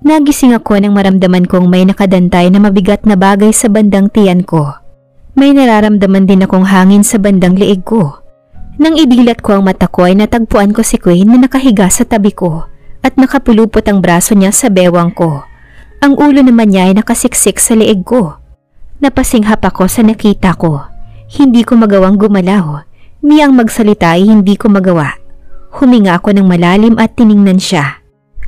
Nagising ako nang maramdaman kong may nakadantay na mabigat na bagay sa bandang tiyan ko. May nararamdaman din akong hangin sa bandang leeg ko. Nang idilat ko ang mata ko ay natagpuan ko si Queen na nakahiga sa tabi ko at nakapulupot ang braso niya sa bewang ko. Ang ulo naman niya ay nakasiksik sa leeg ko. Napasinghap ako sa nakita ko. Hindi ko magawang gumalaw. Niyang magsalita ay hindi ko magawa. Huminga ako ng malalim at tiningnan siya.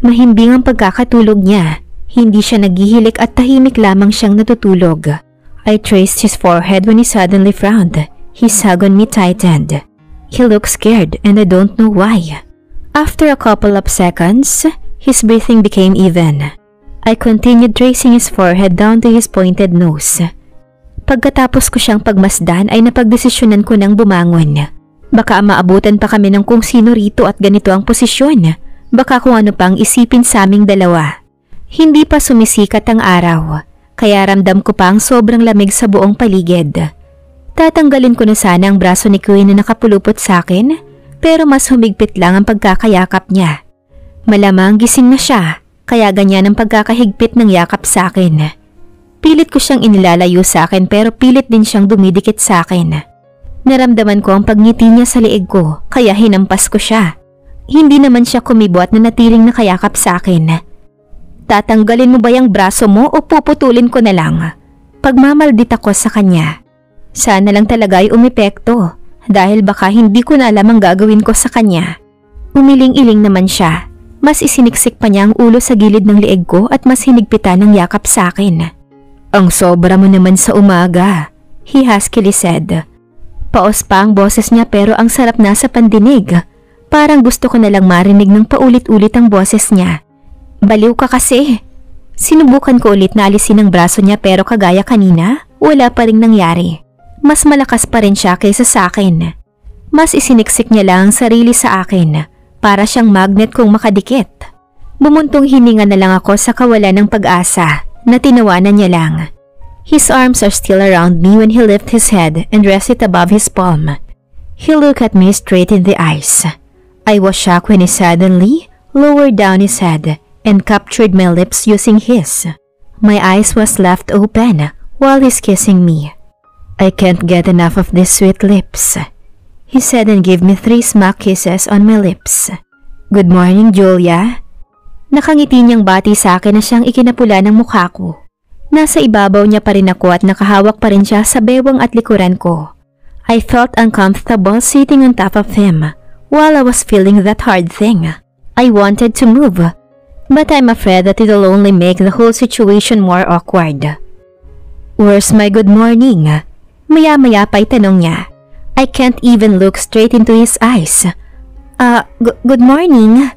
Mahimbing ang pagkakatulog niya. Hindi siya naghihilik at tahimik lamang siyang natutulog. I traced his forehead when he suddenly frowned. His hug on me tightened. He looked scared and I don't know why. After a couple of seconds, his breathing became even. I continued tracing his forehead down to his pointed nose. Pagkatapos ko siyang pagmasdan ay napagdesisyonan ko nang bumangon. Baka maabutan pa kami ng kung sino rito at ganito ang posisyon. Baka kung ano pang isipin sa aming dalawa. Hindi pa sumisikat ang araw, kaya ramdam ko pa ang sobrang lamig sa buong paligid. Tatanggalin ko na sana ang braso ni Queen na nakapulupot sa akin, pero mas humigpit lang ang pagkakayakap niya. Malamang gising na siya, kaya ganyan ang pagkakahigpit ng yakap sa akin. Pilit ko siyang inilalayo sa akin pero pilit din siyang dumidikit sa akin. Naramdaman ko ang pagngiti niya sa leeg ko, kaya hinampas ko siya. Hindi naman siya kumibo at nanatiling nakayakap sa akin. Tatanggalin mo ba yung braso mo o puputulin ko na lang? Pagmamaldita ko sa kanya. Sana lang talaga ay umepekto dahil baka hindi ko na alam ang gagawin ko sa kanya. Umiling-iling naman siya. Mas isiniksik pa niya ang ulo sa gilid ng leeg ko at mas hinigpitan ng yakap sa akin. Ang sobra mo naman sa umaga, he huskily said. Paos pa ang boses niya pero ang sarap na sa pandinig. Parang gusto ko na lang marinig ng paulit-ulit ang boses niya. Baliw ka kasi. Sinubukan ko ulit na alisin ang braso niya pero kagaya kanina, wala pa ring nangyari. Mas malakas pa rin siya kaysa sa akin. Mas isiniksik niya lang ang sarili sa akin, para siyang magnet kung makadikit. Bumuntong hininga na lang ako sa kawalan ng pag-asa, na tinawanan niya lang. His arms are still around me when he lifted his head and rested above his palm. He looked at me straight in the eyes. I was shocked when he suddenly lowered down his head and captured my lips using his. My eyes was left open while he's kissing me. I can't get enough of these sweet lips, he said and gave me 3 smack kisses on my lips. Good morning, Julia. Nakangiti niyang bati sa akin na siyang ikinapula ng mukha ko. Nasa ibabaw niya pa rin ako at nakahawak pa rin siya sa bewang at likuran ko. I felt uncomfortable sitting on top of him while I was feeling that hard thing. I wanted to move, but I'm afraid that it'll only make the whole situation more awkward. Where's my good morning? Maya-maya pa'y tanong niya. I can't even look straight into his eyes. Good morning.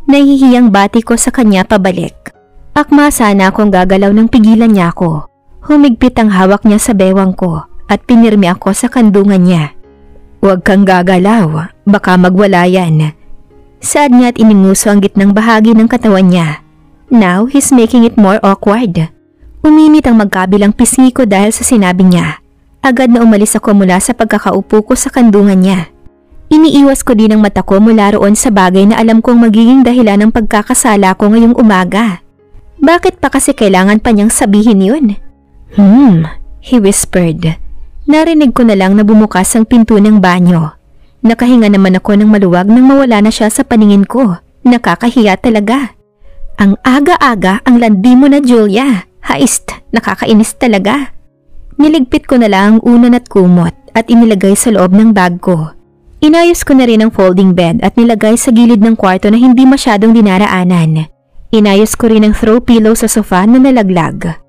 Nahihiyang bati ko sa kanya pabalik. Akma sana akong gagalaw nang pigilan niya ako. Humigpit ang hawak niya sa bewang ko at pinirmi ako sa kandungan niya. Huwag kang gagalaw, baka magwala yan. Saad niya at ininguso ang gitnang bahagi ng katawan niya. Now, he's making it more awkward. Uminit ang magkabilang pisngi ko dahil sa sinabi niya. Agad na umalis ako mula sa pagkakaupo ko sa kandungan niya. Iniiwas ko din ang mata ko mula roon sa bagay na alam kong magiging dahilan ng pagkakasala ko ngayong umaga. Bakit pa kasi kailangan pa niyang sabihin yun? He whispered. Narinig ko na lang na bumukas ang pinto ng banyo. Nakahinga naman ako ng maluwag nang mawala na siya sa paningin ko. Nakakahiya talaga. Ang aga-aga ang landi mo na, Julia. Haist, nakakainis talaga. Niligpit ko na lang ang unan at kumot at inilagay sa loob ng bag ko. Inayos ko na rin ang folding bed at nilagay sa gilid ng kwarto na hindi masyadong dinaraanan. Inayos ko rin ang throw pillow sa sofa na nalaglag.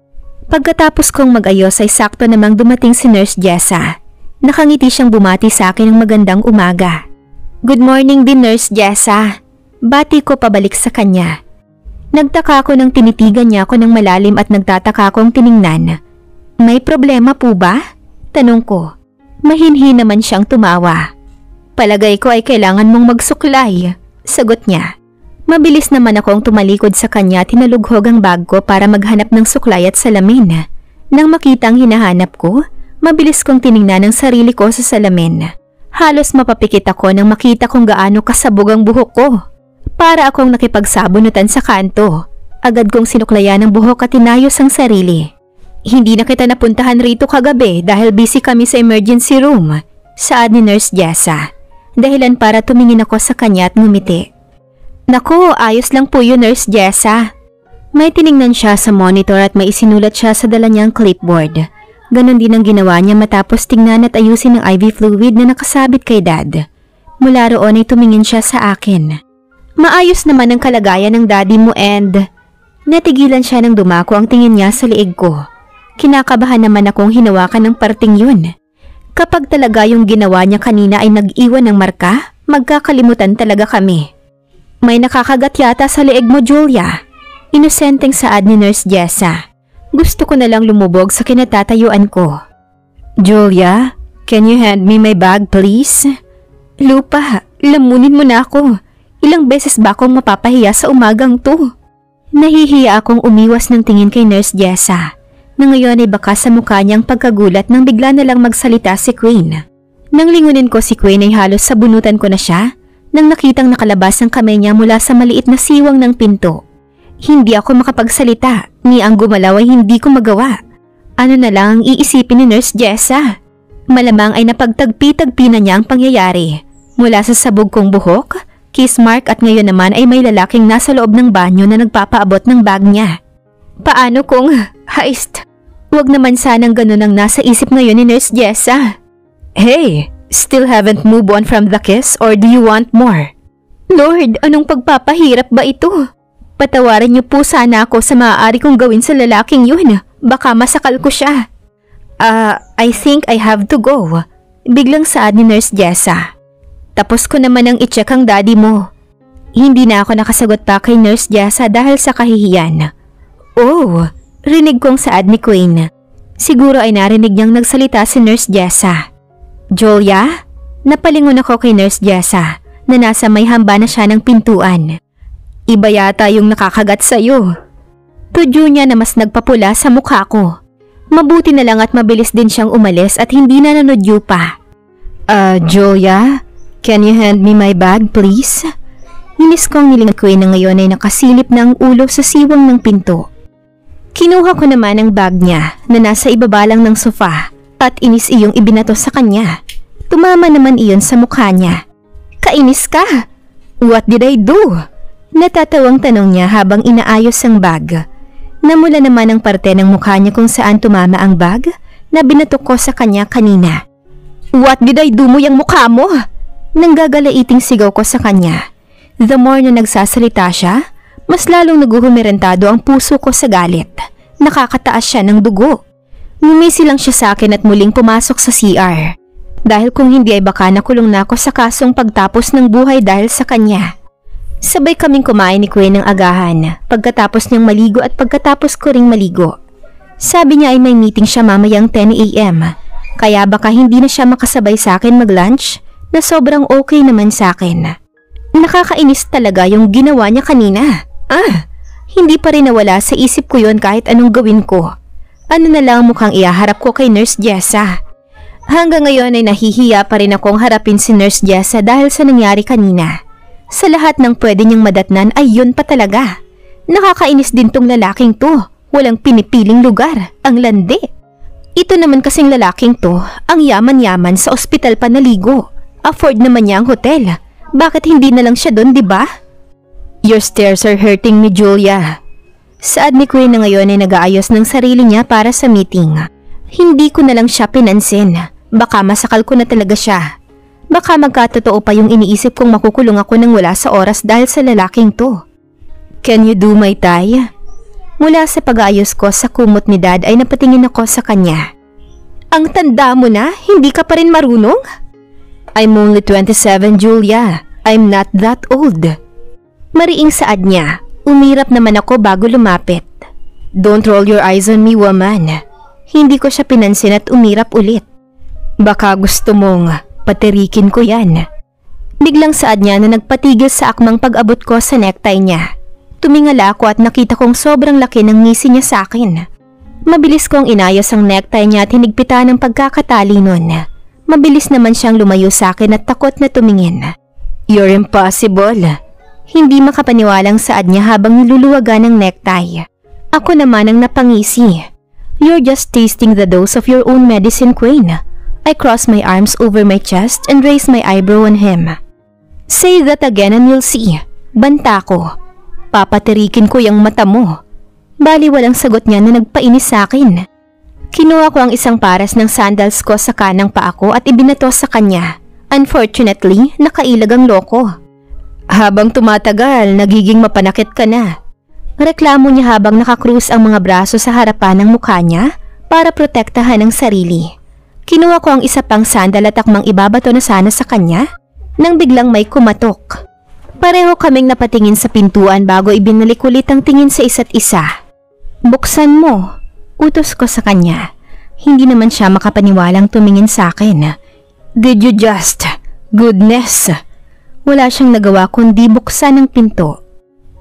Pagkatapos kong mag-ayos ay sakto namang dumating si Nurse Jessa. Nakangiti siyang bumati sa akin ng magandang umaga. Good morning din, Nurse Jessa. Bati ko pabalik sa kanya. Nagtaka ako nang tinitigan niya ako ng malalim at nagtataka akong tiningnan. May problema po ba? Tanong ko. Mahinhin naman siyang tumawa. Palagay ko ay kailangan mong magsuklay. Sagot niya. Mabilis naman akong tumalikod sa kanya at hinalughog ang bag ko para maghanap ng suklay at salamin. Nang makita ang hinahanap ko, mabilis kong tiningnan ang sarili ko sa salamin. Halos mapapikit ako nang makita kong gaano kasabog ang buhok ko. Para akong nakipagsabunutan sa kanto. Agad kong sinuklayan ang buhok at inayos ang sarili. Hindi na kita napuntahan rito kagabi dahil busy kami sa emergency room, saad ni Nurse Jessa. Dahilan para tumingin ako sa kanya at ngumiti. Naku, ayos lang po yun, Nurse Jessa. May tiningnan siya sa monitor at may isinulat siya sa dala niyang clipboard. Ganon din ang ginawa niya matapos tingnan at ayusin ang IV fluid na nakasabit kay Dad. Mula roon ay tumingin siya sa akin. Maayos naman ang kalagayan ng daddy mo and... Natigilan siya nang dumako ang tingin niya sa liig ko. Kinakabahan naman akong hinawakan ng parting yun. Kapag talaga yung ginawa niya kanina ay nag-iwan ng marka, magkakalimutan talaga kami. May nakakagat yata sa liig mo, Julia. Inosenteng saad ni Nurse Jessa. Gusto ko na lang lumubog sa kinatatayuan ko. Julia, can you hand me my bag please? Lupa, lamunin mo na ako. Ilang beses ba akong mapapahiya sa umagang to? Nahihiya akong umiwas ng tingin kay Nurse Jessa, na ngayon ay baka sa mukha niyang pagkagulat nang bigla na lang magsalita si Queen. Nang lingunin ko si Queen ay halos sabunutan ko na siya, nang nakitang nakalabas ang kamay niya mula sa maliit na siwang ng pinto. Hindi ako makapagsalita, ni ang gumalaw ay hindi ko magawa. Ano na lang ang iisipin ni Nurse Jessa? Malamang ay napagtagpi-tagpi na niya ang pangyayari. Mula sa sabog kong buhok, kiss mark at ngayon naman ay may lalaking nasa loob ng banyo na nagpapaabot ng bag niya. Paano kung heist? Huwag naman sanang ganun ang nasa isip ngayon ni Nurse Jessa. Hey, still haven't moved on from the kiss or do you want more? Lord, anong pagpapahirap ba ito? Patawarin niyo po sana ako sa maaari kong gawin sa lalaking yun. Baka masakal ko siya. I think I have to go. Biglang saad ni Nurse Jessa. Tapos ko naman ang i-check ang daddy mo. Hindi na ako nakasagot pa kay Nurse Jessa dahil sa kahihiyan. Oh, rinig kong saad ni Queen. Siguro ay narinig niyang nagsalita si Nurse Jessa. Julia, napalingon ako kay Nurse Jessa na nasa may hamba na siya ng pintuan. Iba yata yung nakakagat sa'yo. Tudyo niya na mas nagpapula sa mukha ko. Mabuti na lang at mabilis din siyang umalis at hindi na nanudyo pa. Julia, can you hand me my bag please? Nilis kong nilingat ko na ngayon ay nakasilip na ang ulo sa siwang ng pinto. Kinuha ko naman ang bag niya na nasa ibaba lang ng sofa at inis iyong ibinato sa kanya. Tumama naman iyon sa mukha niya. Kainis ka? What did I do? Natatawang tanong niya habang inaayos ang bag. Namula naman ang parte ng mukha niya kung saan tumama ang bag na binatok ko sa kanya kanina. What did I do mo yung mukha mo? Nanggagalaiting sigaw ko sa kanya. The more na nagsasalita siya, mas lalong naguhumirentado ang puso ko sa galit. Nakakataas siya ng dugo. Ngumisi lang siya sa akin at muling pumasok sa CR. Dahil kung hindi ay baka nakulong na ako sa kasong pagtapos ng buhay dahil sa kanya. Sabay kaming kumain ni Queen ng agahan pagkatapos niyang maligo at pagkatapos ko ring maligo. Sabi niya ay may meeting siya mamayang 10 AM. Kaya baka hindi na siya makasabay sa akin mag-lunch na sobrang okay naman sa akin. Nakakainis talaga yung ginawa niya kanina. Hindi pa rin nawala sa isip ko yon kahit anong gawin ko. Ano na lang mukhang ihaharap ko kay Nurse Jessa. Hanggang ngayon ay nahihiya pa rin akong harapin si Nurse Jessa dahil sa nangyari kanina. Sa lahat ng pwede niyang madatnan ay yun pa talaga. Nakakainis din tong lalaking to. Walang pinipiling lugar, ang landi. Ito naman kasing lalaking to, ang yaman-yaman sa ospital pa naligo. Afford naman niya ang hotel. Bakit hindi na lang siya doon, di ba? Your stairs are hurting me, Julia. Saad ni Queen na ngayon ay nag-aayos ng sarili niya para sa meeting. Hindi ko na lang siya pinansin. Baka masakal ko na talaga siya. Baka magkatotoo pa yung iniisip kong makukulong ako nang wala sa oras dahil sa lalaking to. Can you do my tie? Mula sa pag-aayos ko sa kumot ni Dad ay napatingin ako sa kanya. Ang tanda mo na, hindi ka pa rin marunong? I'm only 27, Julia. I'm not that old. Mariing saad niya. Umirap naman ako bago lumapit. Don't roll your eyes on me, woman. Hindi ko siya pinansin at umirap ulit. Baka gusto mong patirikin ko yan. Biglang saad niya na nagpatigil sa akmang pag-abot ko sa necktie niya. Tumingala ako at nakita kong sobrang laki ng ngisi niya sa akin. Mabilis kong inayos ang necktie niya at hinigpitan ng pagkakatali nun. Mabilis naman siyang lumayo sa akin at takot na tumingin. You're impossible. Hindi makapaniwalang saad niya habang niluluwagan ng necktie. Ako naman ang napangisi. You're just tasting the dose of your own medicine, Queen. I cross my arms over my chest and raise my eyebrow on him. Say that again and you'll see. Banta ko. Papatirikin ko yung mata mo. Bali walang sagot niya na nagpainis sa akin. Kinuha ko ang isang paras ng sandals ko sa kanang paa ko at ibinato sa kanya. Unfortunately, nakailag ang loko. Habang tumatagal, nagiging mapanakit ka na. Reklamo niya habang nakakrus ang mga braso sa harapan ng mukha niya para protektahan ang sarili. Kinuha ko ang isa pang sandal at akmang ibabato na sana sa kanya nang biglang may kumatok. Pareho kaming napatingin sa pintuan bago ibinalik ulit ang tingin sa isa't isa. Buksan mo, utos ko sa kanya. Hindi naman siya makapaniwalang tumingin sa akin. Did you just... Goodness! Wala siyang nagawa kundi buksan ang pinto.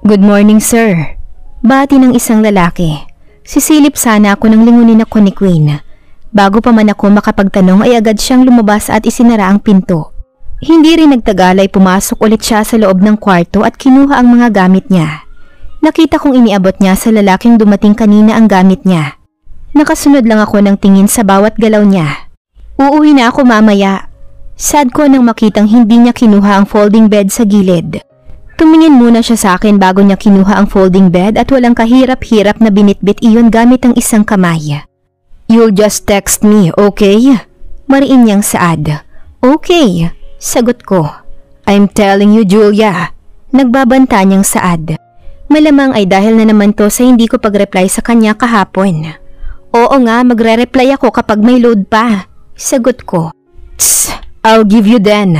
Good morning, sir. Bati ng isang lalaki. Sisilip sana ako nang lingunin ako ni Queen. Bago pa man ako makapagtanong ay agad siyang lumabas at isinara ang pinto. Hindi rin nagtagal ay pumasok ulit siya sa loob ng kwarto at kinuha ang mga gamit niya. Nakita kong iniabot niya sa lalaking dumating kanina ang gamit niya. Nakasunod lang ako ng tingin sa bawat galaw niya. Uuwi na ako mamaya. Sad ko nang makitang hindi niya kinuha ang folding bed sa gilid. Tumingin muna siya sa akin bago niya kinuha ang folding bed at walang kahirap-hirap na binitbit iyon gamit ang isang kamay. You'll just text me, okay? Mariin niyang saad. Okay, sagot ko. I'm telling you, Julia. Nagbabanta niyang saad. Malamang ay dahil na naman to sa hindi ko pag-reply sa kanya kahapon. Oo nga, magre-reply ako kapag may load pa. Sagot ko. Tss! I'll give you then.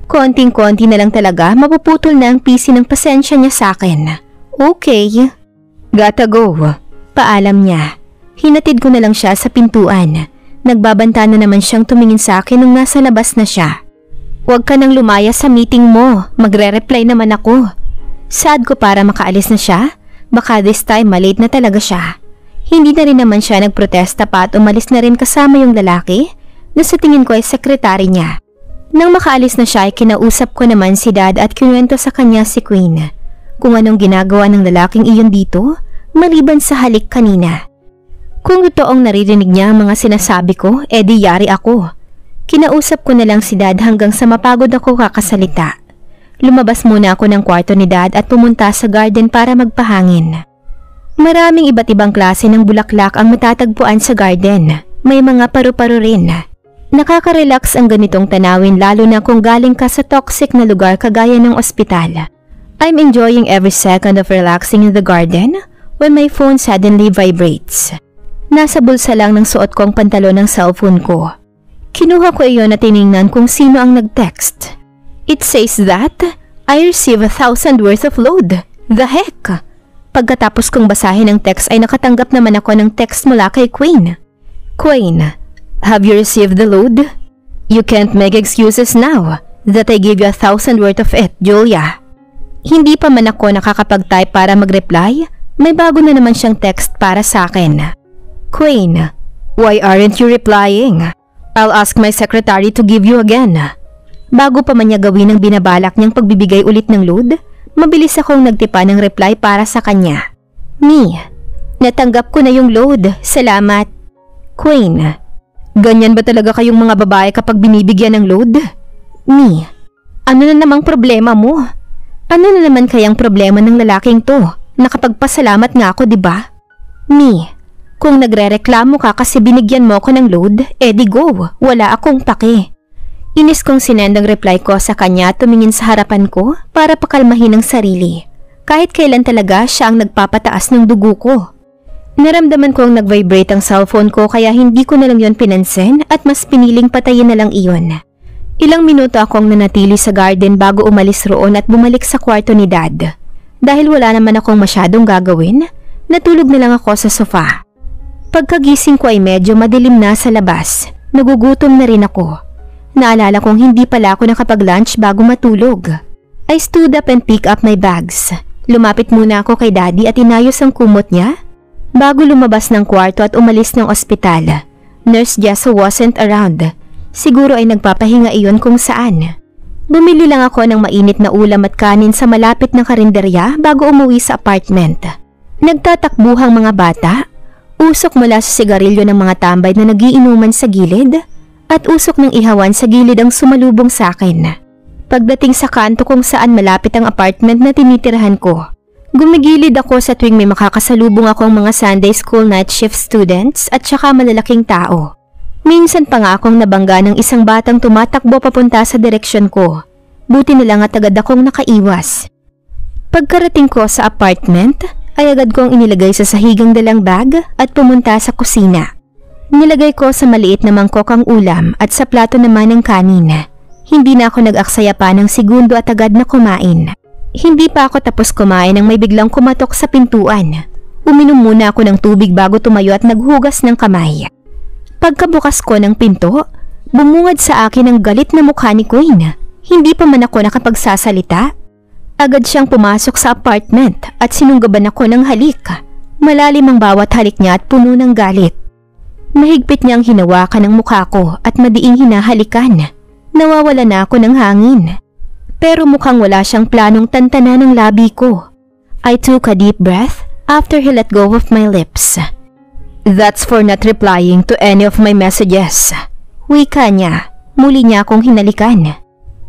Konting-konti na lang talaga, mapuputol na ang PC ng pasensya niya sa akin. Okay. Gotta go. Paalam niya. Hinatid ko na lang siya sa pintuan. Nagbabanta na naman siyang tumingin sa akin nung nasa labas na siya. Huwag ka nang lumaya sa meeting mo, magre-reply naman ako. Sad ko para makaalis na siya, baka this time malate na talaga siya. Hindi na rin naman siya nagprotesta pa at umalis na rin kasama yung lalaki na sa tingin ko ay sekretary niya. Nang makaalis na siya ay kinausap ko naman si Dad at kinuwento sa kanya si Queen kung anong ginagawa ng lalaking iyon dito maliban sa halik kanina. Kung totoong naririnig niya ang mga sinasabi ko, edi yari ako. Kinausap ko na lang si Dad hanggang sa mapagod ako kakasalita. Lumabas muna ako ng kwarto ni Dad at pumunta sa garden para magpahangin. Maraming iba't ibang klase ng bulaklak ang matatagpuan sa garden. May mga paru-paro rin. Nakaka-relax ang ganitong tanawin lalo na kung galing ka sa toxic na lugar kagaya ng ospital. I'm enjoying every second of relaxing in the garden when my phone suddenly vibrates. Nasa bulsa lang ng suot kong pantalon ng cellphone ko. Kinuha ko iyon at tiningnan kung sino ang nag-text. It says that I receive 1,000 worth of load. The heck? Pagkatapos kong basahin ang text ay nakatanggap naman ako ng text mula kay Queen. Queen, have you received the load? You can't make excuses now that I gave you 1,000 worth of it, Julia. Hindi pa man ako nakakapag-type para mag-reply, may bago na naman siyang text para sa akin. Queen, why aren't you replying? I'll ask my secretary to give you again. Bago pa man niya gawin ang binabalak niyang pagbibigay ulit ng load, mabilis akong nagtipa ng reply para sa kanya. Me, natanggap ko na yung load, salamat. Queen, ganyan ba talaga kayong mga babae kapag binibigyan ng load? Me, ano na namang problema mo? Ano na naman kayang problema ng lalaking to? Nakapagpasalamat nga ako, diba? Me, kung nagrereklamo ka kasi binigyan mo ako ng load, edi go, wala akong pake. Inis kong sinend ang reply ko sa kanya at tumingin sa harapan ko para pakalmahin ang sarili. Kahit kailan talaga siya ang nagpapataas ng dugo ko. Naramdaman ko ang nag-vibrate ang cellphone ko kaya hindi ko na lang yon pinansin at mas piniling patayin na lang iyon. Ilang minuto akong nanatili sa garden bago umalis roon at bumalik sa kwarto ni Dad. Dahil wala naman akong masyadong gagawin, natulog na lang ako sa sofa. Pagkagising ko ay medyo madilim na sa labas. Nagugutom na rin ako. Naalala kong hindi pala ako nakapag-lunch bago matulog. I stood up and picked up my bags. Lumapit muna ako kay Daddy at inayos ang kumot niya bago lumabas ng kwarto at umalis ng ospital. Nurse Jessa wasn't around. Siguro ay nagpapahinga iyon kung saan. Bumili lang ako ng mainit na ulam at kanin sa malapit na karinderya bago umuwi sa apartment. Nagtatakbuhang mga bata, usok mula sa sigarilyo ng mga tambay na nagiinuman sa gilid, at usok ng ihawan sa gilid ang sumalubong sa akin. Pagdating sa kanto kung saan malapit ang apartment na tinitirahan ko, gumigilid ako sa tuwing may makakasalubong akong mga Sunday school night shift students at saka malalaking tao. Minsan pa nga akong nabangga ng isang batang tumatakbo papunta sa direksyon ko. Buti na lang at agad akong nakaiwas. Pagkarating ko sa apartment, ay agad kong inilagay sa sahigang dalang bag at pumunta sa kusina. Nilagay ko sa maliit na mangkok ang ulam at sa plato naman ang kanin. Hindi na ako nag-aksaya pa ng segundo at agad na kumain. Hindi pa ako tapos kumain nang may biglang kumatok sa pintuan. Uminom muna ako ng tubig bago tumayo at naghugas ng kamay. Pagkabukas ko ng pinto, bumungad sa akin ang galit na mukha ni Queen. Hindi pa man ako nakapagsasalita. Agad siyang pumasok sa apartment at sinunggaban ako ng halik. Malalim ang bawat halik niya at puno ng galit. Mahigpit niyang hinawakan ang mukha ko at madiing hinahalikan. Nawawala na ako ng hangin. Pero mukhang wala siyang planong tantanan ng labi ko. I took a deep breath after he let go of my lips. "That's for not replying to any of my messages." Wika niya. Muli niya akong hinalikan.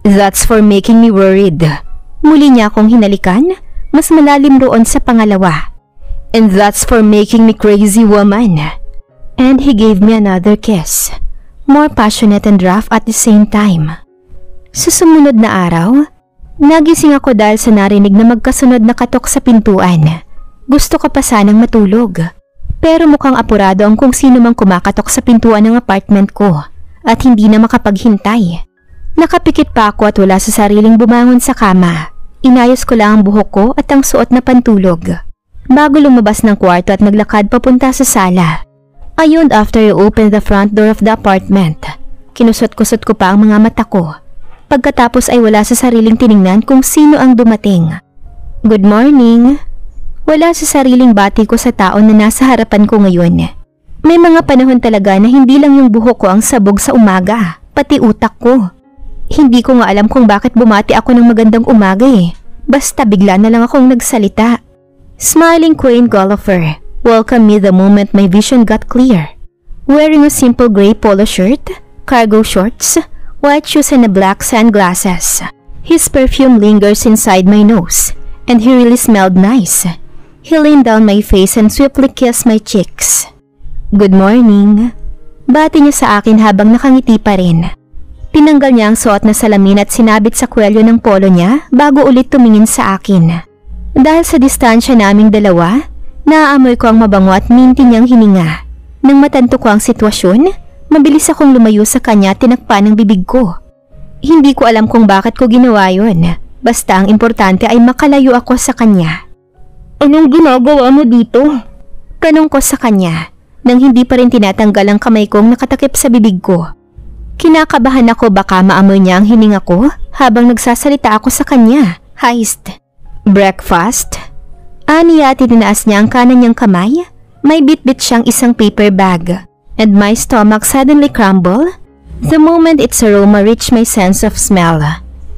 "That's for making me worried." Muli niya akong hinalikan. Mas malalim roon sa pangalawa. "And that's for making me crazy, woman." And he gave me another kiss. More passionate and rough at the same time. Sa sumunod na araw, nagising ako dahil sa narinig na magkasunod na katok sa pintuan. Gusto ko pa sanang matulog. Pero mukhang apurado ang kung sino mang kumakatok sa pintuan ng apartment ko at hindi na makapaghintay. Nakapikit pa ako at wala sa sariling bumangon sa kama. Inayos ko lang ang buhok ko at ang suot na pantulog. Bago lumabas ng kwarto at naglakad papunta sa sala. Ayun, after I opened the front door of the apartment, kinusot-kusot ko pa ang mga mata ko. Pagkatapos ay wala sa sariling tiningnan kung sino ang dumating. "Good morning." Wala sa sariling bati ko sa tao na nasa harapan ko ngayon. May mga panahon talaga na hindi lang yung buhok ko ang sabog sa umaga, pati utak ko. Hindi ko nga alam kung bakit bumati ako ng magandang umaga eh. Basta bigla na lang akong nagsalita. Smiling Queen Golliver welcomed me the moment my vision got clear. Wearing a simple gray polo shirt, cargo shorts, white shoes and a black sunglasses. His perfume lingers inside my nose, and he really smelled nice. He leaned down my face and swiftly kissed my cheeks. "Good morning." Bati niya sa akin habang nakangiti pa rin. Tinanggal niya ang suot na salamin at sinabit sa kwelyo ng polo niya bago ulit tumingin sa akin. Dahil sa distansya naming dalawa, naaamoy ko ang mabango at minti niyang hininga. Nang matanto ko ang sitwasyon, mabilis akong lumayo sa kanya at tinakpan ang bibig ko. Hindi ko alam kung bakit ko ginawa yun. Basta ang importante ay makalayo ako sa kanya. "Anong ginagawa mo dito?" Tanong ko sa kanya, nang hindi pa rin tinatanggal ang kamay kong nakatakip sa bibig ko. Kinakabahan ako baka maamoy niya ang hininga ko habang nagsasalita ako sa kanya. Heist. "Breakfast?" Aniya at itinaas niya ang kanan niyang kamay. May bitbit siyang isang paper bag. And my stomach suddenly crumbled the moment its aroma reached my sense of smell.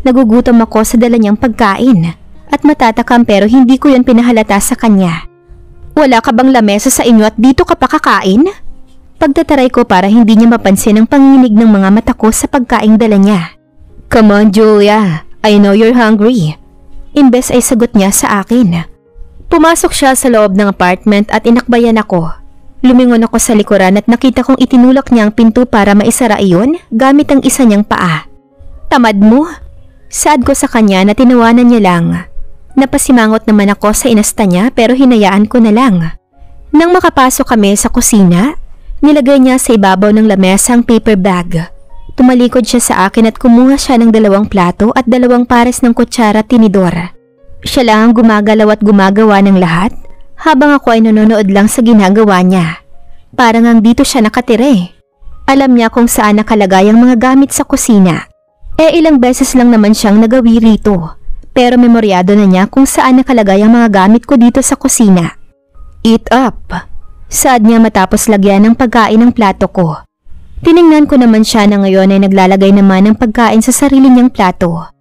Nagugutom ako sa dala niyang pagkain. At matatakam pero hindi ko yun pinahalata sa kanya. "Wala ka bang lamesa sa inyo at dito ka pa kakain?" Pagtataray ko para hindi niya mapansin ang panginig ng mga mata ko sa pagkaing dala niya. "Come on, Julia. I know you're hungry." Imbes ay sagot niya sa akin. Pumasok siya sa loob ng apartment at inakbayan ako. Lumingon ako sa likuran at nakita kong itinulak niya ang pinto para maisara iyon gamit ang isa niyang paa. "Tamad mo?" Saad ko sa kanya na tinawanan niya lang. Napasimangot naman ako sa inasta niya pero hinayaan ko na lang. Nang makapasok kami sa kusina, nilagay niya sa ibabaw ng lamesa ang paper bag. Tumalikod siya sa akin at kumuha siya ng 2 plato at 2 pares ng kutsara at tinidor. Siya lang ang gumagalaw at gumagawa ng lahat habang ako ay nanonood lang sa ginagawa niya. Parang ang dito siya nakatira. Alam niya kung saan nakalagay ang mga gamit sa kusina. Ilang beses lang naman siyang nagawi rito. Pero memoryado na niya kung saan nakalagay ang mga gamit ko dito sa kusina. "Eat up," saad niya matapos lagyan ng pagkain ng plato ko. Tiningnan ko naman siya na ngayon ay naglalagay naman ng pagkain sa sarili niyang plato.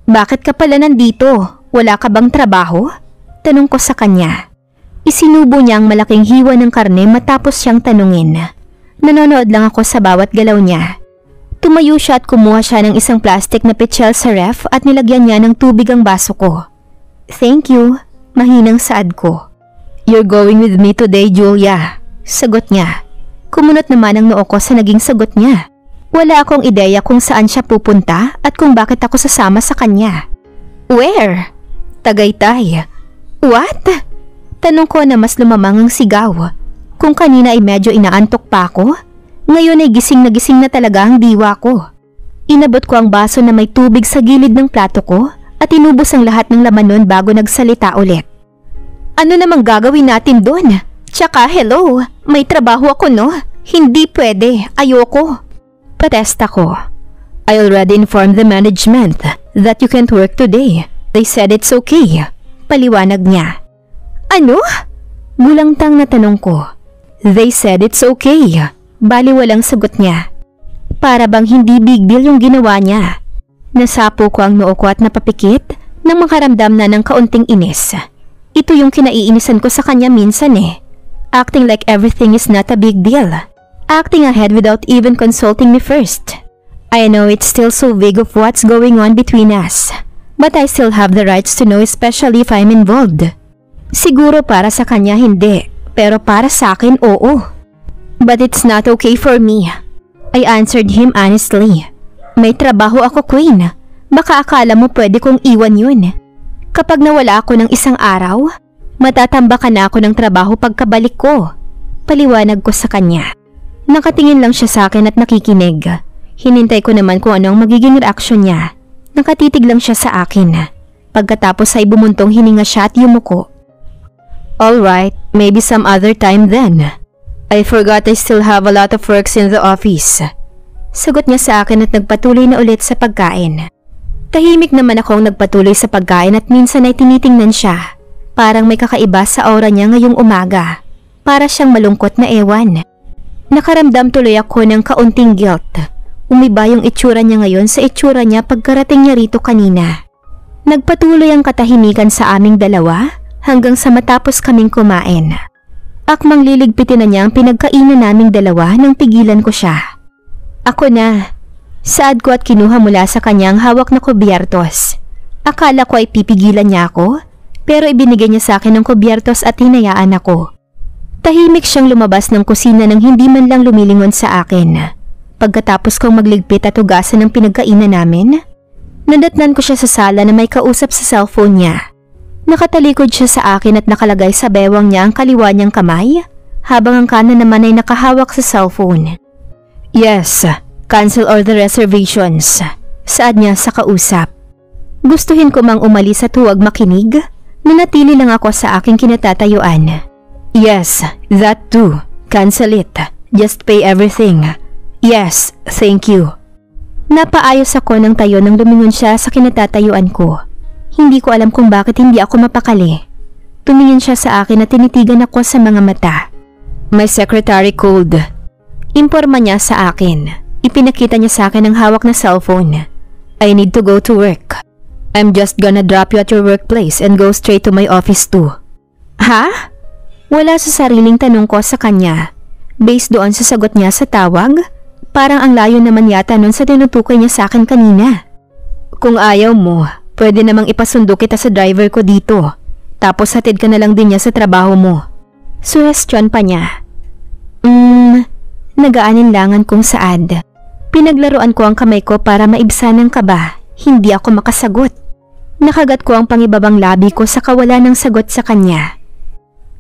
Bakit ka pala nandito? Wala ka bang trabaho? Tanong ko sa kanya. Isinubo niya ang malaking hiwa ng karne matapos siyang tanungin. Nanonood lang ako sa bawat galaw niya. Tumayo siya at kumuha siya ng isang plastic na pichel sa ref at nilagyan niya ng tubig ang baso ko. Thank you, mahinang saad ko. You're going with me today, Julia. Sagot niya. Kumunot naman ang noo ko sa naging sagot niya. Wala akong ideya kung saan siya pupunta at kung bakit ako sasama sa kanya. Where? Tagaytay. What? Tanong ko na mas lumamang ang sigaw. Kung kanina ay medyo inaantok pa ako, ngayon ay gising na talaga ang diwa ko. Inabot ko ang baso na may tubig sa gilid ng plato ko at inubos ang lahat ng laman nun bago nagsalita ulit. Ano namang gagawin natin doon? Tsaka hello, may trabaho ako no? Hindi pwede, ayoko. Protesta ko. I already informed the management that you can't work today. They said it's okay. Paliwanag niya. Ano? Bulangtang na tanong ko. They said it's okay. Bali walang sagot niya. Para bang hindi big deal yung ginawa niya. Nasapo ko ang noo ko at napapikit nang makaramdam na ng kaunting inis. Ito yung kinaiinisan ko sa kanya minsan eh. Acting like everything is not a big deal. Acting ahead without even consulting me first. I know it's still so vague of what's going on between us. But I still have the rights to know, especially if I'm involved. Siguro para sa kanya hindi, pero para sa akin oo. But it's not okay for me. I answered him honestly. May trabaho ako, Queen. Baka akala mo pwede kong iwan yun. Kapag nawala ako ng isang araw, matatambakan na ako ng trabaho pagkabalik ko. Paliwanag ko sa kanya. Nakatingin lang siya sa akin at nakikinig. Hinintay ko naman kung ano ang magiging reaksyon niya. Nakatitig lang siya sa akin. Pagkatapos ay bumuntong hininga siya at yumuko. Alright, maybe some other time then. I forgot I still have a lot of works in the office. Sagot niya sa akin at nagpatuloy na ulit sa pagkain. Tahimik naman akong nagpatuloy sa pagkain at minsan ay tinitingnan siya. Parang may kakaiba sa aura niya ngayong umaga. Para siyang malungkot na ewan. Nakaramdam tuloy ako ng kaunting guilt. Umiba yung itsura niya ngayon sa itsura niya pagkarating niya rito kanina. Nagpatuloy ang katahimikan sa aming dalawa hanggang sa matapos kaming kumain. Akmang liligpitin na niya ang pinagkainan naming dalawa nang pigilan ko siya. Ako na. Saad ko at kinuha mula sa kanyang hawak na kubyertos. Akala ko ay pipigilan niya ako, pero ibinigay niya sa akin ng kubyertos at hinayaan ako. Tahimik siyang lumabas ng kusina nang hindi man lang lumilingon sa akin. Pagkatapos kong magligpit at hugasan ng pinagkainan namin, nadatnan ko siya sa sala na may kausap sa cellphone niya. Nakatalikod siya sa akin at nakalagay sa bewang niya ang kaliwa niyang kamay, habang ang kanan naman ay nakahawak sa cellphone. Yes, cancel all the reservations, saad niya sa kausap. Gustuhin ko mang umalis at huwag makinig, nanatili lang ako sa aking kinatatayuan. Yes, that too. Cancel it. Just pay everything. Yes, thank you. Napaayos ako ng tayo nang lumingon siya sa kinatatayuan ko. Hindi ko alam kung bakit hindi ako mapakali. Tumingin siya sa akin at tinitigan ako sa mga mata. My secretary called. Imporma niya sa akin. Ipinakita niya sa akin ang hawak na cellphone. I need to go to work. I'm just gonna drop you at your workplace and go straight to my office too. Ha? Wala sa sariling tanong ko sa kanya. Based doon sa sagot niya sa tawag, parang ang layo naman yata nun sa tinutukoy niya sa akin kanina. Kung ayaw mo, pwede namang ipasundo kita sa driver ko dito. Tapos hatid ka na lang din niya sa trabaho mo. Suhestyon pa niya. Nag-aalinlangan kong saad. Pinaglaruan ko ang kamay ko para maibsan ng kaba. Hindi ako makasagot. Nakagat ko ang pangibabang labi ko sa kawalan ng sagot sa kanya.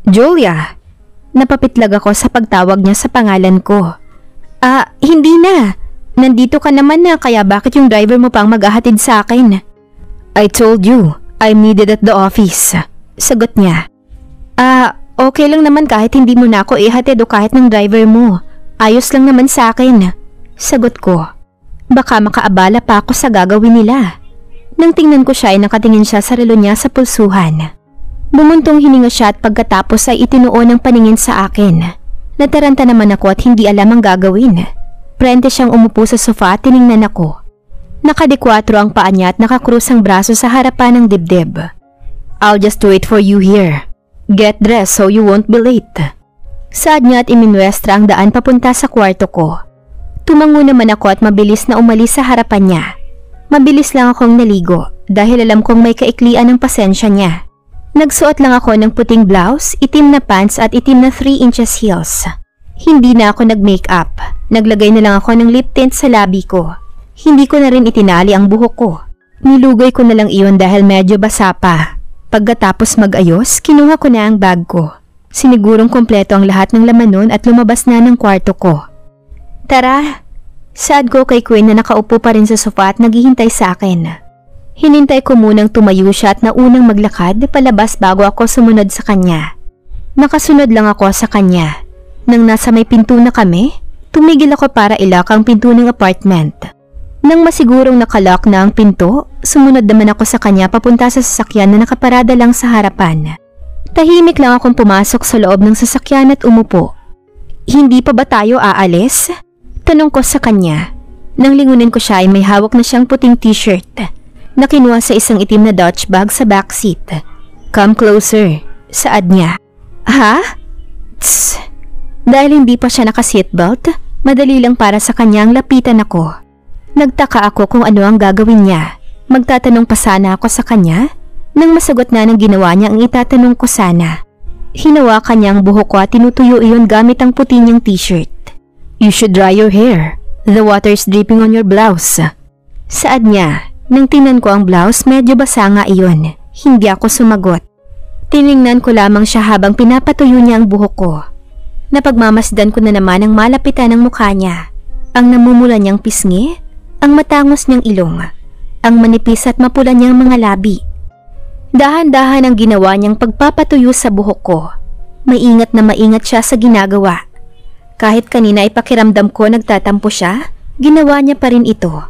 Julia! Napapitlag ako sa pagtawag niya sa pangalan ko. Hindi na. Nandito ka naman na kaya bakit yung driver mo pang maghahatid sa akin? I told you, I'm needed at the office. Sagot niya. Okay lang naman kahit hindi mo na ako ihatid o kahit ng driver mo. Ayos lang naman sa akin. Sagot ko. Baka makaabala pa ako sa gagawin nila. Nang tingnan ko siya ay nakatingin siya sa relo niya sa pulsuhan. Bumuntong hininga siya at pagkatapos ay itinuon ang paningin sa akin. Nataranta naman ako at hindi alam ang gagawin. Frente siyang umupo sa sofa at tiningnan ako. Nakadikwatro ang paa niya at nakakrus ang braso sa harapan ng dibdib. I'll just wait for you here. Get dressed so you won't be late. Saad niya at iminwestra ang daan papunta sa kwarto ko. Tumango naman ako at mabilis na umalis sa harapan niya. Mabilis lang akong naligo dahil alam kong may kaiklian ng pasensya niya. Nagsuot lang ako ng puting blouse, itim na pants at itim na 3 inches heels. Hindi na ako nag-makeup. Naglagay na lang ako ng lip tint sa labi ko. Hindi ko na rin itinali ang buhok ko. Nilugay ko na lang iyon dahil medyo basa pa. Pagkatapos mag-ayos, kinuha ko na ang bag ko. Sinigurong kompleto ang lahat ng laman nun at lumabas na ng kwarto ko. Tara! Saad ko kay Queen na nakaupo pa rin sa sofa at naghihintay sa akin. Hinintay ko munang tumayo siya at naunang maglakad palabas bago ako sumunod sa kanya. Nakasunod lang ako sa kanya. Nang nasa may pinto na kami, tumigil ako para ilak ang pinto ng apartment. Nang masigurong nakalock na ang pinto, sumunod naman ako sa kanya papunta sa sasakyan na nakaparada lang sa harapan. Tahimik lang akong pumasok sa loob ng sasakyan at umupo. Hindi pa ba tayo aalis? Tanong ko sa kanya. Nang lingunin ko siya ay may hawak na siyang puting t-shirt na kinuha sa isang itim na Dutch bag sa backseat. Come closer, saad niya. Ha? Tss. Dahil hindi pa siya naka-seatbelt, madali lang para sa kanyang lapitan ako. Nagtaka ako kung ano ang gagawin niya. Magtatanong pa sana ako sa kanya. Nang masagot na ng ginawa niya ang itatanong ko sana. Hinawakan niya ang buhok ko at tinutuyo iyon gamit ang puti niyang t-shirt. You should dry your hair. The water's dripping on your blouse. Saad niya. Nang tingnan ko ang blouse, medyo basa nga iyon. Hindi ako sumagot. Tiningnan ko lamang siya habang pinapatuyo niya ang buhok ko. Napagmamasdan ko na naman ang malapitan ng mukha niya. Ang namumula niyang pisngi, ang matangos niyang ilong, ang manipis at mapula niyang mga labi. Dahan-dahan ang ginawa niyang pagpapatuyo sa buhok ko. Maingat na maingat siya sa ginagawa. Kahit kanina ay pakiramdam ko nagtatampo siya, ginawa niya pa rin ito.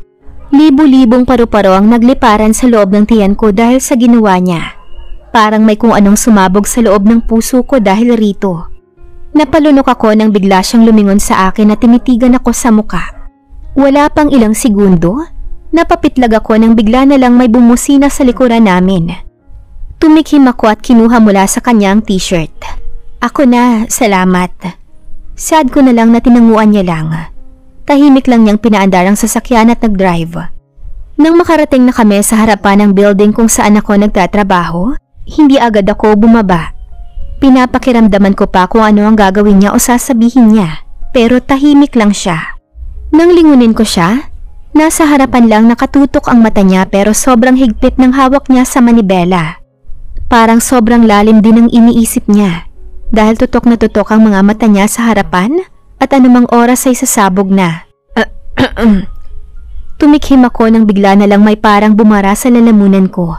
Libo-libong paru-paro ang nagliparan sa loob ng tiyan ko dahil sa ginawa niya. Parang may kung anong sumabog sa loob ng puso ko dahil rito. Napalunok ako nang bigla siyang lumingon sa akin at tinitigan ako sa muka. Wala pang ilang segundo, napapitlag ako nang bigla na lang may bumusina sa likuran namin. Tumikhim ako at kinuha mula sa kanyang t-shirt. Ako na, salamat. Sad ko na lang na tinanguan niya lang. Tahimik lang niyang pinaandar ang sasakyan at nag-drive. Nang makarating na kami sa harapan ng building kung saan ako nagtatrabaho, hindi agad ako bumaba. Pinapakiramdaman ko pa kung ano ang gagawin niya o sasabihin niya, pero tahimik lang siya. Nang lingunin ko siya, nasa harapan lang nakatutok ang mata niya pero sobrang higpit ng hawak niya sa manibela. Parang sobrang lalim din ang iniisip niya dahil tutok na tutok ang mga mata niya sa harapan at anumang oras ay sasabog na. Tumikhim ako nang bigla na lang may parang bumara sa lalamunan ko.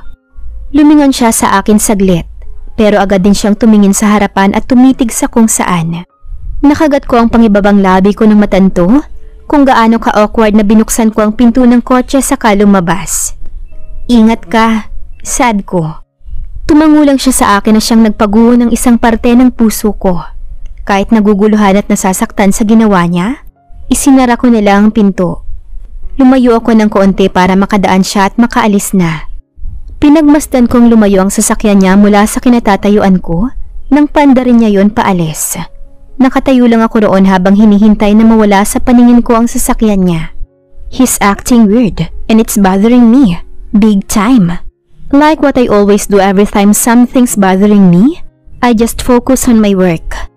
Lumingon siya sa akin saglit pero agad din siyang tumingin sa harapan at tumitig sa kung saan. Nakagat ko ang pangibabang labi ko ng matanto kung gaano ka-awkward na binuksan ko ang pinto ng kotse saka lumabas. Ingat ka, sad ko. Tumango lang siya sa akin na siyang nagpaguho ng isang parte ng puso ko. Kahit naguguluhan at nasasaktan sa ginawa niya, isinara ko na lang ang pinto. Lumayo ako ng konti para makadaan siya at makaalis na. Pinagmasdan kong lumayo ang sasakyan niya mula sa kinatatayuan ko nang paanda rin niya yon paalis. Nakatayo lang ako roon habang hinihintay na mawala sa paningin ko ang sasakyan niya. He's acting weird and it's bothering me. Big time. Like what I always do every time something's bothering me, I just focus on my work.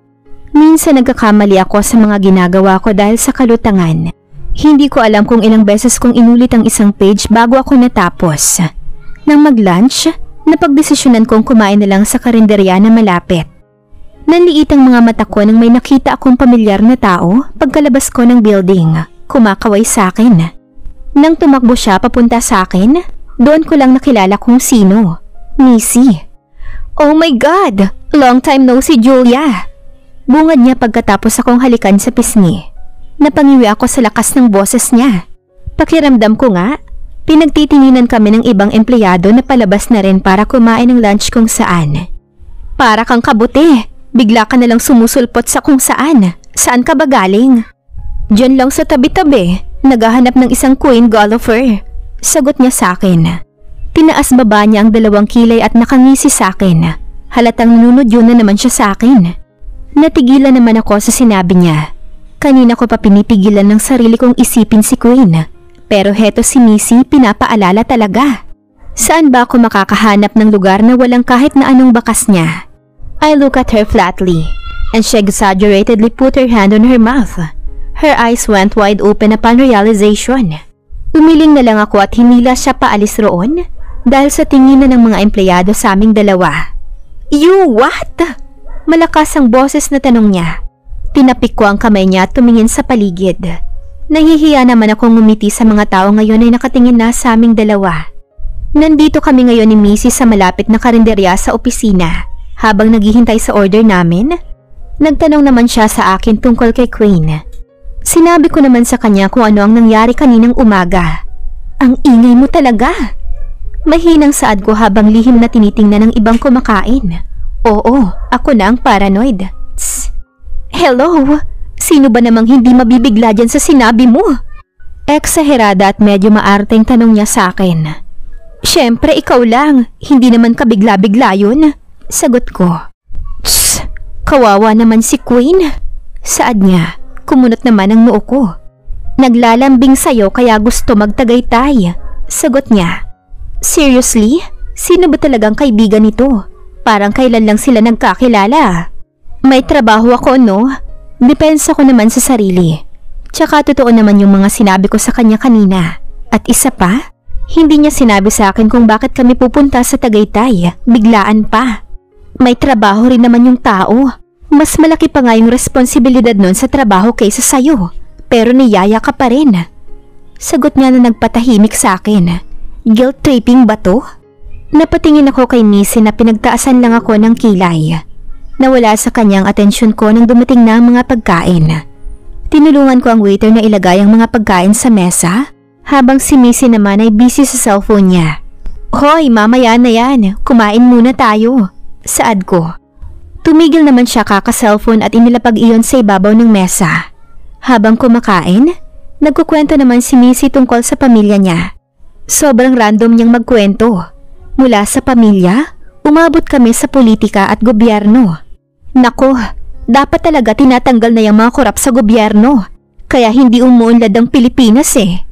Minsan nagkakamali ako sa mga ginagawa ko dahil sa kalutangan. Hindi ko alam kung ilang beses kong inulit ang isang page bago ako natapos. Nang mag-lunch, napagdesisyonan kong kumain na lang sa karinderya na malapit. Nanliit ang mga mata ko nang may nakita akong pamilyar na tao pagkalabas ko ng building, kumakaway sa akin. Nang tumakbo siya papunta sa akin, doon ko lang nakilala kung sino. Missy. Oh my God! Long time no see, Julia! Bungad niya pagkatapos akong halikan sa pisngi. Napangiwi ako sa lakas ng boses niya. Pakiramdam ko nga, pinagtitinginan kami ng ibang empleyado na palabas na rin para kumain ng lunch kung saan. Para kang kabuti, bigla ka nalang sumusulpot sa kung saan. Saan ka ba galing? Diyan lang sa tabi-tabi, naghahanap ng isang queen golfer. Sagot niya sa akin. Tinaas baba niya ang 2 kilay at nakangisi sa akin. Halatang nunudyo na naman siya sa akin. Natigilan naman ako sa sinabi niya. Kanina ko pa pinipigilan ng sarili kong isipin si Queen. Pero heto si Missy pinapaalala talaga. Saan ba ako makakahanap ng lugar na walang kahit na anong bakas niya? I look at her flatly, and she exaggeratedly put her hand on her mouth. Her eyes went wide open upon realization. Umiling na lang ako at hinila siya paalis roon dahil sa tingin na ng mga empleyado sa aming dalawa. You what? Malakas ang boses na tanong niya. Tinapik ko ang kamay niya at tumingin sa paligid. Nahihiya naman akong ngumiti sa mga tao ngayon ay nakatingin na sa aming dalawa. Nandito kami ngayon ni Missy sa malapit na karinderya sa opisina. Habang naghihintay sa order namin, nagtanong naman siya sa akin tungkol kay Queen. Sinabi ko naman sa kanya kung ano ang nangyari kaninang umaga. Ang ingay mo talaga. Mahinang saad ko habang lihim na tinitingnan ng ibang kumakain. Oo, ako na ang paranoid. Tss. Hello? Sino ba namang hindi mabibigla dyan sa sinabi mo? Eksaherada at medyo maarteng tanong niya sa akin. Siyempre ikaw lang, hindi naman kabigla-bigla yun. Sagot ko. Tss, kawawa naman si Queen. Saad niya. Kumunot naman ang noo ko. Naglalambing sa'yo kaya gusto magtagaytay. Sagot niya. Seriously? Sino ba talagang kaibigan nito? Parang kailan lang sila nagkakilala. May trabaho ako, no? Depensa ko naman sa sarili. Tsaka totoo naman yung mga sinabi ko sa kanya kanina. At isa pa, hindi niya sinabi sa akin kung bakit kami pupunta sa Tagaytay. Biglaan pa. May trabaho rin naman yung tao. Mas malaki pa nga yung responsibilidad nun sa trabaho kaysa sa'yo. Pero niyaya ka pa rin. Sagot niya na nagpatahimik sa akin. Guilt tripping ba to? Napatingin ako kay Missy na pinagtaasan lang ako ng kilay. Nawala sa kanyang atensyon ko nang dumating na ang mga pagkain. Tinulungan ko ang waiter na ilagay ang mga pagkain sa mesa, habang si Missy naman ay busy sa cellphone niya. Hoy, mamaya na yan. Kumain muna tayo. Saad ko. Tumigil naman siya kaka-cellphone at inilapag iyon sa ibabaw ng mesa. Habang kumakain, nagkukwento naman si Missy tungkol sa pamilya niya. Sobrang random niyang magkwento. Mula sa pamilya, umabot kami sa politika at gobyerno. Nako, dapat talaga tinatanggal na yung mga korap sa gobyerno. Kaya hindi umuunlad ang Pilipinas eh.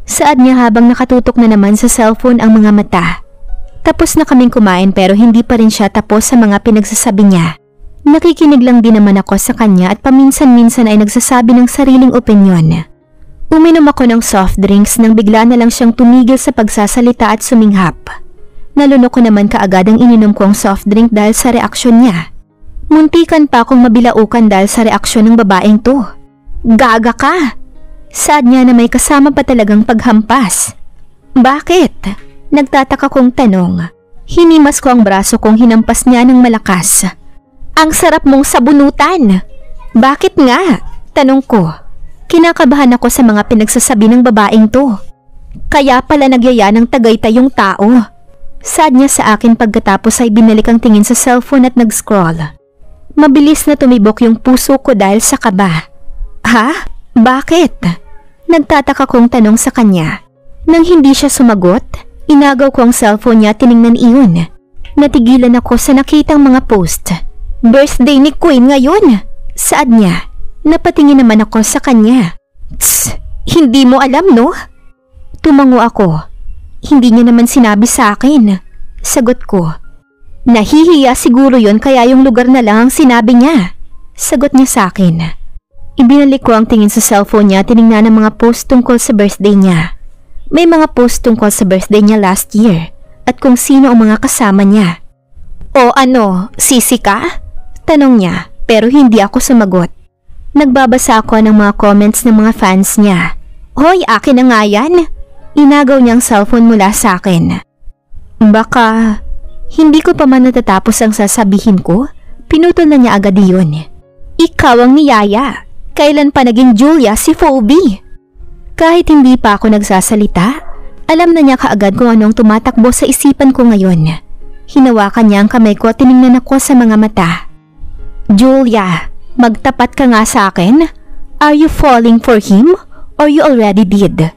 Saad niya habang nakatutok na naman sa cellphone ang mga mata. Tapos na kaming kumain pero hindi pa rin siya tapos sa mga pinagsasabi niya. Nakikinig lang din naman ako sa kanya at paminsan-minsan ay nagsasabi ng sariling opinyon. Uminom ako ng soft drinks nang bigla na lang siyang tumigil sa pagsasalita at suminghap. Nalunok ko naman kaagad ang ininom kong soft drink dahil sa reaksyon niya. Muntikan pa akong mabilaukan dahil sa reaksyon ng babaeng to. Gaga ka! Saad niya na may kasama pa talagang paghampas. Bakit? Nagtataka kong tanong. Hinimas ko ang braso kong hinampas niya ng malakas. Ang sarap mong sabunutan. Bakit nga? Tanong ko. Kinakabahan ako sa mga pinagsasabi ng babaeng to. Kaya pala nagyaya ng Tagaytay yung tao. Saad niya sa akin pagkatapos ay binalik ang tingin sa cellphone at nag-scroll. Mabilis na tumibok yung puso ko dahil sa kaba. Ha? Bakit? Nagtataka kong tanong sa kanya. Nang hindi siya sumagot, inagaw ko ang cellphone niya at tiningnan iyon. Natigilan ako sa nakitang mga post. Birthday ni Queen ngayon. Saad niya. Napatingin naman ako sa kanya. Tss, hindi mo alam no? Tumango ako. Hindi niya naman sinabi sa akin. Sagot ko. Nahihiya siguro yon kaya yung lugar na lang ang sinabi niya. Sagot niya sa akin. Ibinalik ko ang tingin sa cellphone niya at tiningnan ang mga post tungkol sa birthday niya. May mga post tungkol sa birthday niya last year at kung sino ang mga kasama niya. O ano, sisi ka? Tanong niya pero hindi ako sumagot. Nagbabasa ako ng mga comments ng mga fans niya. Hoy, akin na nga yan. Inagaw niya ang cellphone mula sa akin. Baka hindi ko pa man natatapos ang sasabihin ko, pinutol na niya agad iyon. Ikaw ang niyaya. Kailan pa naging Julia si Phoebe? Kahit hindi pa ako nagsasalita, alam na niya kaagad kung anong tumatakbo sa isipan ko ngayon. Hinawakan niya ang kamay ko at tiningnan ako sa mga mata. Julia, magtapat ka nga sa akin. Are you falling for him or you already did?